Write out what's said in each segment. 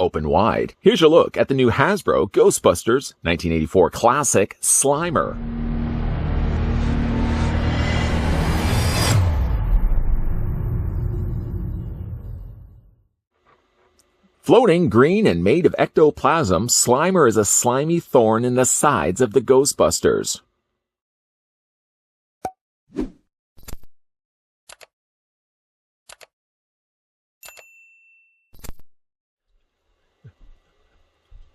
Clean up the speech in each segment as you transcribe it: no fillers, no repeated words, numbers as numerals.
open wide. Here's your look at the new Hasbro Ghostbusters 1984 Classic Slimer. Floating green and made of ectoplasm, Slimer is a slimy thorn in the sides of the Ghostbusters.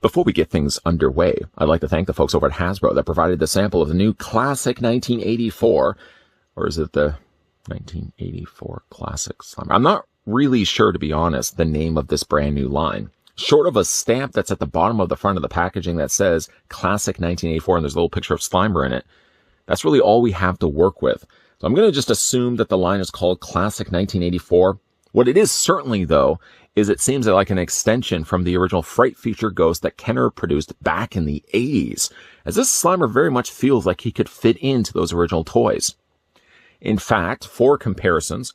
Before we get things underway, I'd like to thank the folks over at Hasbro that provided the sample of the new Classic 1984, or is it the 1984 Classic Slimer? I'm not really sure, to be honest, the name of this brand new line. Short of a stamp that's at the bottom of the front of the packaging that says Classic 1984 and there's a little picture of Slimer in it, that's really all we have to work with. So I'm going to just assume that the line is called Classic 1984. What it is certainly, though, is it seems like an extension from the original Fright feature ghost that Kenner produced back in the 80s, as this Slimer very much feels like he could fit into those original toys. In fact, for comparisons,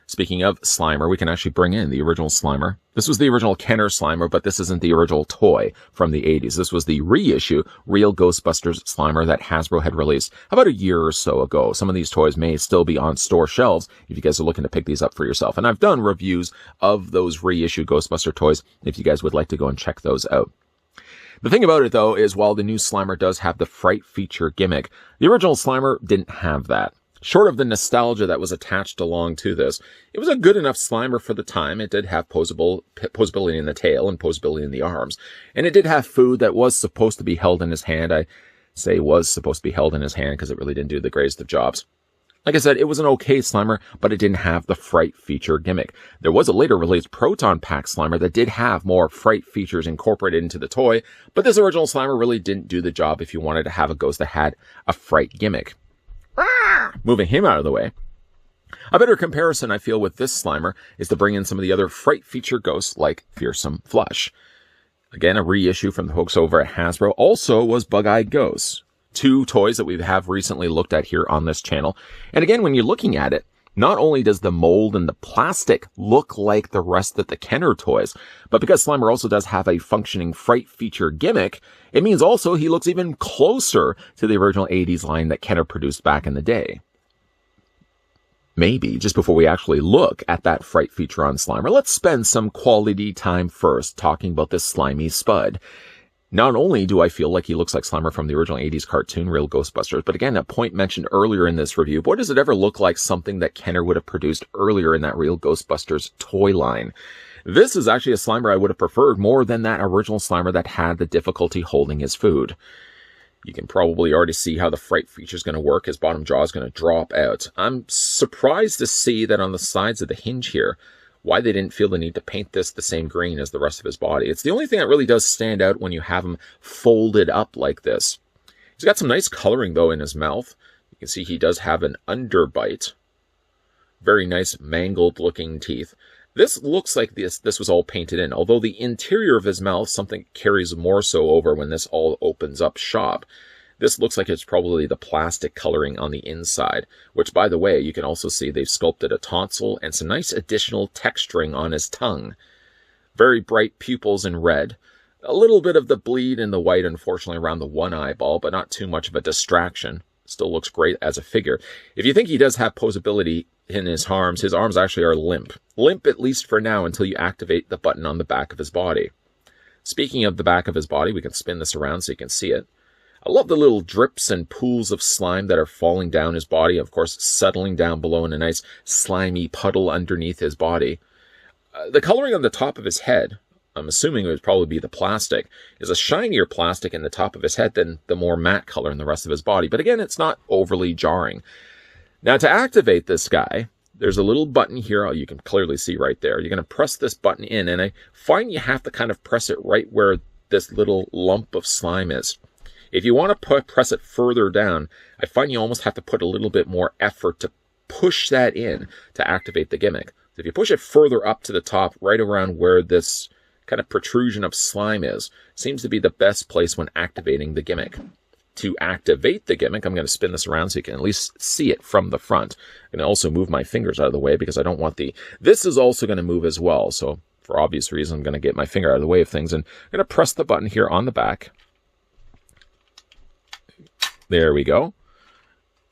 speaking of Slimer, we can actually bring in the original Slimer. This was the original Kenner Slimer, but this isn't the original toy from the 80s. This was the reissue Real Ghostbusters Slimer that Hasbro had released about a year or so ago. Some of these toys may still be on store shelves if you guys are looking to pick these up for yourself. And I've done reviews of those reissue Ghostbuster toys if you guys would like to go and check those out. The thing about it, though, is while the new Slimer does have the Fright feature gimmick, the original Slimer didn't have that. Short of the nostalgia that was attached along to this, it was a good enough Slimer for the time. It did have posability in the tail and posability in the arms. And it did have food that was supposed to be held in his hand. I say was supposed to be held in his hand because it really didn't do the greatest of jobs. Like I said, it was an okay Slimer, but it didn't have the Fright feature gimmick. There was a later released Proton Pack Slimer that did have more Fright features incorporated into the toy, but this original Slimer really didn't do the job if you wanted to have a ghost that had a Fright gimmick. Moving him out of the way, a better comparison I feel with this Slimer is to bring in some of the other Fright feature ghosts like Fearsome Flush. Again, a reissue from the folks over at Hasbro also was Bug-Eyed Ghosts. Two toys that we have recently looked at here on this channel. And again, when you're looking at it, not only does the mold and the plastic look like the rest of the Kenner toys, but because Slimer also does have a functioning Fright feature gimmick, it means also he looks even closer to the original 80s line that Kenner produced back in the day. Maybe, just before we actually look at that Fright feature on Slimer, let's spend some quality time first talking about this slimy spud. Not only do I feel like he looks like Slimer from the original 80s cartoon, Real Ghostbusters, but again, a point mentioned earlier in this review, boy, does it ever look like something that Kenner would have produced earlier in that Real Ghostbusters toy line. This is actually a Slimer I would have preferred more than that original Slimer that had the difficulty holding his food. You can probably already see how the Fright feature is going to work. His bottom jaw is going to drop out. I'm surprised to see that on the sides of the hinge here, why they didn't feel the need to paint this the same green as the rest of his body. It's the only thing that really does stand out when you have him folded up like this. He's got some nice coloring, though, in his mouth. You can see he does have an underbite. Very nice mangled-looking teeth. This looks like this was all painted in, although the interior of his mouth, something carries more so over when this all opens up shop. This looks like it's probably the plastic coloring on the inside, which, by the way, you can also see they've sculpted a tonsil and some nice additional texturing on his tongue. Very bright pupils in red. A little bit of the bleed in the white, unfortunately, around the one eyeball, but not too much of a distraction. Still looks great as a figure. If you think he does have posability in his arms actually are limp. Limp, at least for now, until you activate the button on the back of his body. Speaking of the back of his body, we can spin this around so you can see it. I love the little drips and pools of slime that are falling down his body, of course, settling down below in a nice slimy puddle underneath his body. The coloring on the top of his head, I'm assuming it would probably be the plastic, is a shinier plastic in the top of his head than the more matte color in the rest of his body. But again, it's not overly jarring. Now, to activate this guy, there's a little button here you can clearly see right there. You're going to press this button in, and I find you have to kind of press it right where this little lump of slime is. If you want to press it further down, I find you almost have to put a little bit more effort to push that in to activate the gimmick. So if you push it further up to the top, right around where this kind of protrusion of slime is, seems to be the best place when activating the gimmick. To activate the gimmick, I'm going to spin this around so you can at least see it from the front. I'm going to also move my fingers out of the way because I don't want this is also going to move as well. So for obvious reasons, I'm going to get my finger out of the way of things, and I'm going to press the button here on the back. There we go.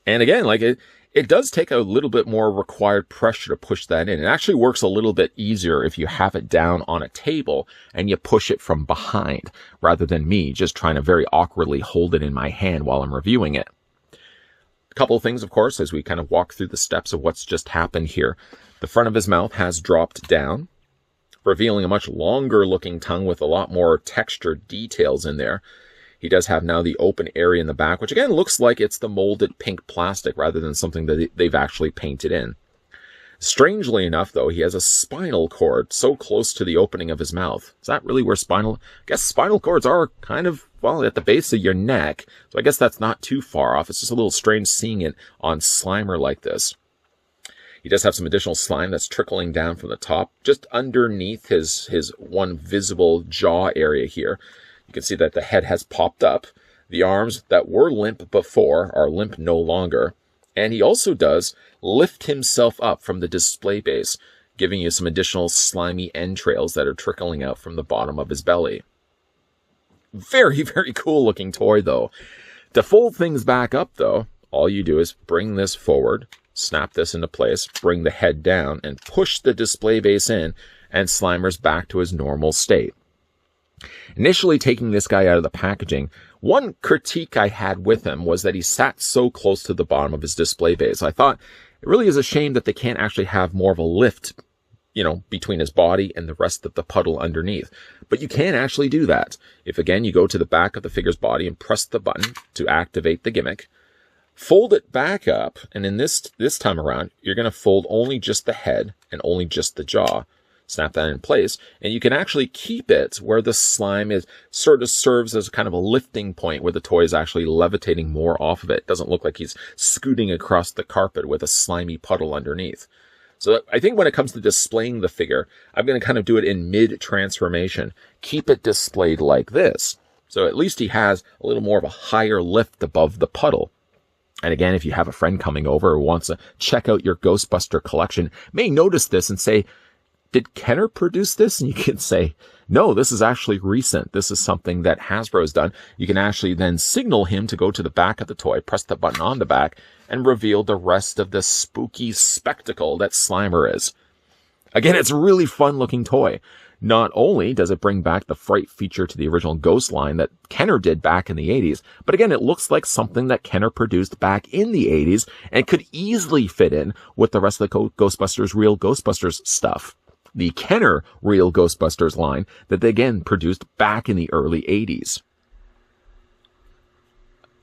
And again, like it does take a little bit more required pressure to push that in. It actually works a little bit easier if you have it down on a table and you push it from behind, rather than me just trying to very awkwardly hold it in my hand while I'm reviewing it. A couple of things, of course, as we kind of walk through the steps of what's just happened here. The front of his mouth has dropped down, revealing a much longer looking tongue with a lot more textured details in there. He does have now the open area in the back, which again looks like it's the molded pink plastic rather than something that they've actually painted in. Strangely enough, though, he has a spinal cord so close to the opening of his mouth. Is that really where I guess spinal cords are kind of, well, at the base of your neck. So I guess that's not too far off. It's just a little strange seeing it on Slimer like this. He does have some additional slime that's trickling down from the top, just underneath his one visible jaw area here. You can see that the head has popped up. The arms that were limp before are limp no longer. And he also does lift himself up from the display base, giving you some additional slimy entrails that are trickling out from the bottom of his belly. Very, very cool looking toy, though. To fold things back up, though, all you do is bring this forward, snap this into place, bring the head down, and push the display base in, and Slimer's back to his normal state. Initially taking this guy out of the packaging, one critique I had with him was that he sat so close to the bottom of his display base. I thought it really is a shame that they can't actually have more of a lift, between his body and the rest of the puddle underneath. But you can actually do that. If, again, you go to the back of the figure's body and press the button to activate the gimmick, fold it back up, and in this time around, you're going to fold only just the head and only just the jaw. Snap that in place, and you can actually keep it where the slime sort of serves as kind of a lifting point where the toy is actually levitating more off of it. It doesn't look like he's scooting across the carpet with a slimy puddle underneath. So I think when it comes to displaying the figure, I'm going to kind of do it in mid-transformation. Keep it displayed like this. So at least he has a little more of a higher lift above the puddle. And again, if you have a friend coming over who wants to check out your Ghostbuster collection, may notice this and say, did Kenner produce this? And you can say, no, this is actually recent. This is something that Hasbro's done. You can actually then signal him to go to the back of the toy, press the button on the back, and reveal the rest of the spooky spectacle that Slimer is. Again, it's a really fun looking toy. Not only does it bring back the Fright feature to the original Ghost line that Kenner did back in the 80s, but again, it looks like something that Kenner produced back in the 80s and could easily fit in with the rest of the Ghostbusters, Real Ghostbusters stuff. The Kenner Real Ghostbusters line that they again produced back in the early 80s.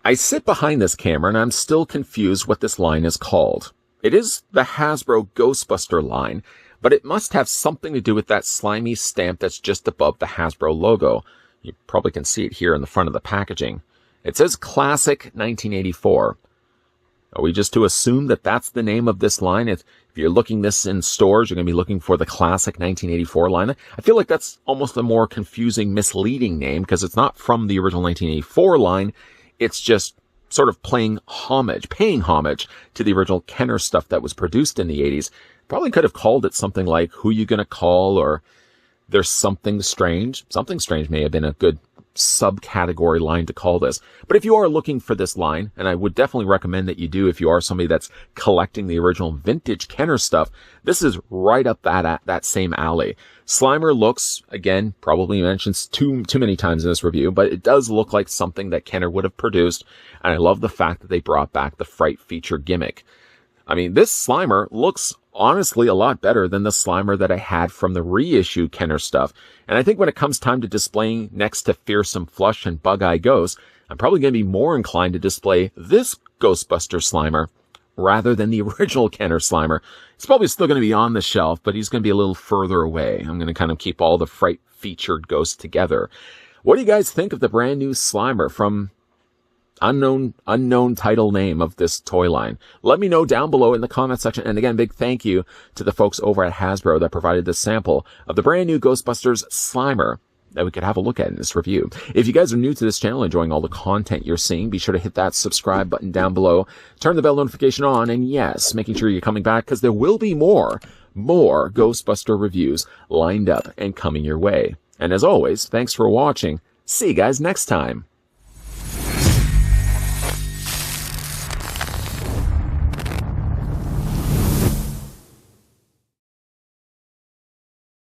I sit behind this camera and I'm still confused what this line is called. It is the Hasbro Ghostbuster line, but it must have something to do with that slimy stamp that's just above the Hasbro logo. You probably can see it here in the front of the packaging. It says Classic 1984. Are we just to assume that that's the name of this line? If you're looking this in stores, you're going to be looking for the Classic 1984 line. I feel like that's almost a more confusing, misleading name because it's not from the original 1984 line. It's just sort of paying homage to the original Kenner stuff that was produced in the 80s. Probably could have called it something like Who You Gonna Call or There's Something Strange. Something Strange may have been a good subcategory line to call this. But if you are looking for this line, and I would definitely recommend that you do if you are somebody that's collecting the original vintage Kenner stuff, this is right up that same alley. Slimer looks, again, probably mentioned too many times in this review, but it does look like something that Kenner would have produced, and I love the fact that they brought back the Fright feature gimmick. I mean, this Slimer looks honestly a lot better than the Slimer that I had from the reissue Kenner stuff. And I think when it comes time to displaying next to Fearsome Flush and Bug-Eye Ghost, I'm probably going to be more inclined to display this Ghostbuster Slimer rather than the original Kenner Slimer. It's probably still going to be on the shelf, but he's going to be a little further away. I'm going to kind of keep all the Fright featured ghosts together. What do you guys think of the brand new Slimer from unknown title name of this toy line? Let me know down below in the comment section. And again, big thank you to the folks over at Hasbro that provided this sample of the brand new Ghostbusters Slimer. that we could have a look at in this review. If you guys are new to this channel, enjoying all the content you're seeing, be sure to hit that subscribe button down below, turn the bell notification on, and yes, making sure you're coming back because there will be more Ghostbuster reviews lined up and coming your way. And as always, thanks for watching. See you guys next time.